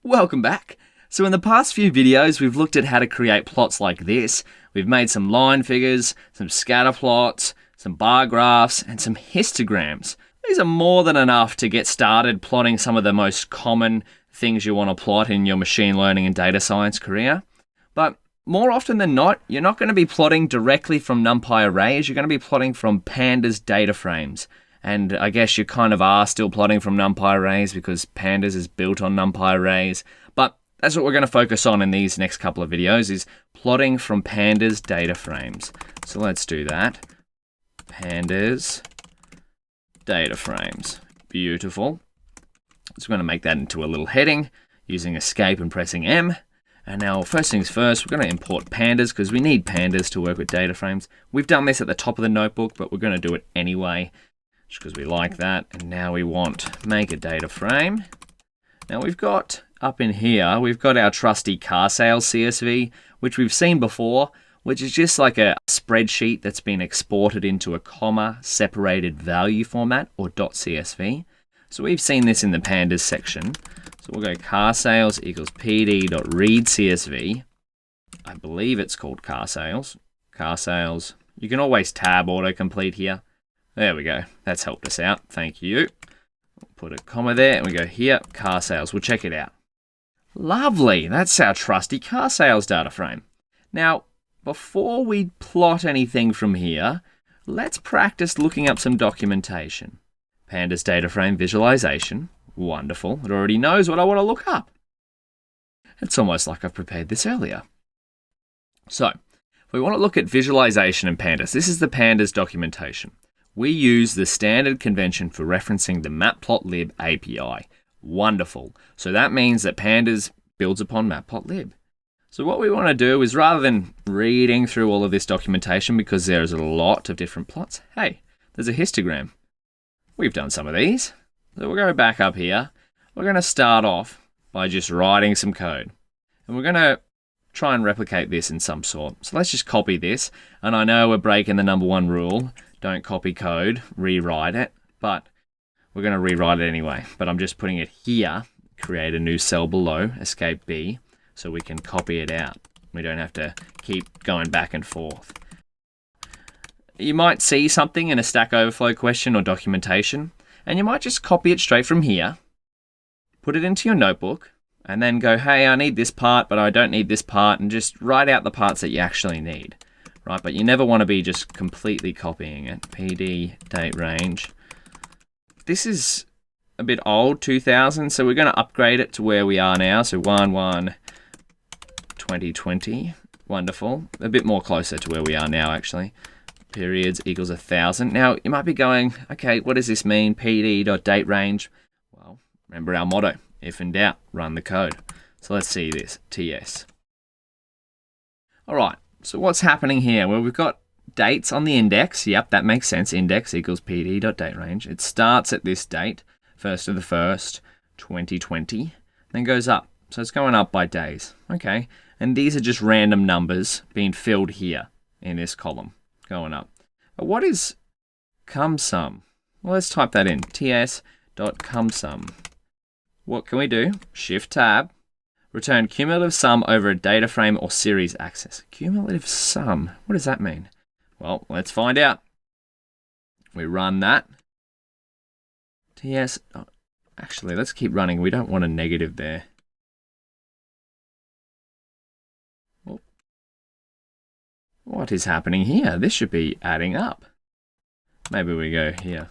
Welcome back. So in the past few videos, we've looked at how to create plots like this. We've made some line figures, some scatter plots, some bar graphs, and some histograms. These are more than enough to get started plotting some of the most common things you want to plot in your machine learning and data science career. But more often than not, you're not going to be plotting directly from NumPy arrays. You're going to be plotting from Pandas DataFrames. And I guess you kind of are still plotting from NumPy arrays because Pandas is built on NumPy arrays. But that's what we're going to focus on in these next couple of videos, is plotting from Pandas DataFrames. So let's do that. Pandas DataFrames. Beautiful. So we're going to make that into a little heading using escape and pressing M. And now, first things first, we're going to import pandas because we need pandas to work with data frames. We've done this at the top of the notebook, but we're going to do it anyway just because we like that. And now we want make a data frame. Now we've got up in here, we've got our trusty car sales CSV, which we've seen before, which is just like a spreadsheet that's been exported into a comma separated value format, or .csv. So we've seen this in the pandas section. So we'll go car sales equals pd.read CSV. I believe it's called car sales. Car sales. You can always tab autocomplete here. There we go. That's helped us out. Thank you. We'll put a comma there and we go here, car sales. We'll check it out. Lovely. That's our trusty car sales data frame. Now, before we plot anything from here, let's practice looking up some documentation. Pandas data frame visualization. Wonderful. It already knows what I want to look up. It's almost like I've prepared this earlier. So, if we want to look at visualization in Pandas, this is the Pandas documentation. We use the standard convention for referencing the Matplotlib API. Wonderful. So that means that Pandas builds upon Matplotlib. So what we want to do is, rather than reading through all of this documentation, because there's a lot of different plots, hey, there's a histogram. We've done some of these. So we'll go back up here. We're going to start off by just writing some code. And we're going to try and replicate this in some sort. So let's just copy this. And I know we're breaking the number one rule. Don't copy code, rewrite it. But we're going to rewrite it anyway. But I'm just putting it here. Create a new cell below, escape B, so we can copy it out. We don't have to keep going back and forth. You might see something in a Stack Overflow question or documentation, and you might just copy it straight from here, put it into your notebook, and then go, hey, I need this part, but I don't need this part, and just write out the parts that you actually need, right? But you never want to be just completely copying it. PD date range. This is a bit old, 2000, so we're going to upgrade it to where we are now. So 1/1/2020. Wonderful. A bit more closer to where we are now, actually. Periods equals 1000. Now, you might be going, okay, what does this mean? PD.dateRange. Well, remember our motto. If in doubt, run the code. So let's see this. TS. All right. So what's happening here? Well, we've got dates on the index. Yep, that makes sense. Index equals PD.dateRange. It starts at this date, 1st of the 1st, 2020, then goes up. So it's going up by days. Okay. And these are just random numbers being filled here in this column. Going up. But what is cumsum? Well, let's type that in. ts.cumsum. What can we do? Shift tab. Return cumulative sum over a data frame or series axis. Cumulative sum. What does that mean? Well, let's find out. We run that. TS. Oh, actually, let's keep running. We don't want a negative there. What is happening here? This should be adding up. Maybe we go here.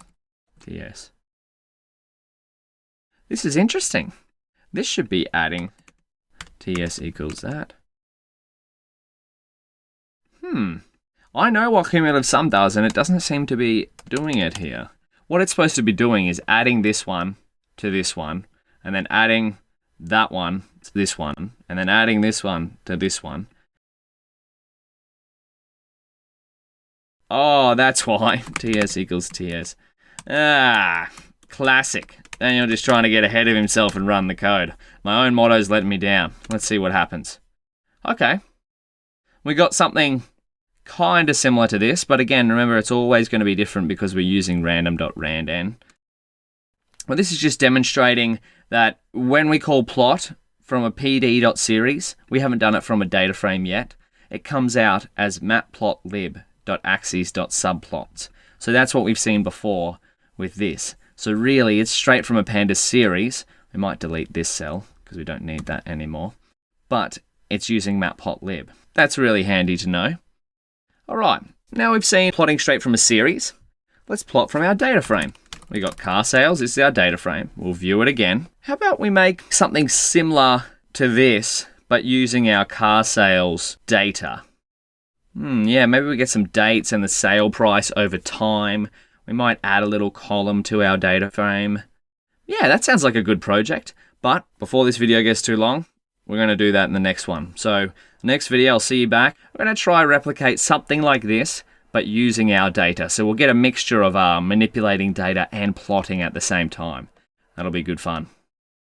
TS. This is interesting. This should be adding. TS equals that. I know what cumulative sum does, and it doesn't seem to be doing it here. What it's supposed to be doing is adding this one to this one, and then adding that one to this one, and then adding this one to this one. Oh, that's why. TS equals TS. Ah, classic. Daniel just trying to get ahead of himself and run the code. My own motto's letting me down. Let's see what happens. Okay. We got something kind of similar to this, but again, remember it's always going to be different because we're using random.randn. Well, this is just demonstrating that when we call plot from a pd.series. We haven't done it from a data frame yet. It comes out as matplotlib.axes.subplots. So that's what we've seen before with this. So really, it's straight from a Pandas series. We might delete this cell because we don't need that anymore. But it's using Matplotlib. That's really handy to know. All right, now we've seen plotting straight from a series. Let's plot from our data frame. We got car sales, this is our data frame. We'll view it again. How about we make something similar to this, but using our car sales data? Yeah, maybe we get some dates and the sale price over time. We might add a little column to our data frame. Yeah, that sounds like a good project. But before this video gets too long, we're going to do that in the next one. So next video, I'll see you back. We're going to try replicate something like this, but using our data. So we'll get a mixture of manipulating data and plotting at the same time. That'll be good fun.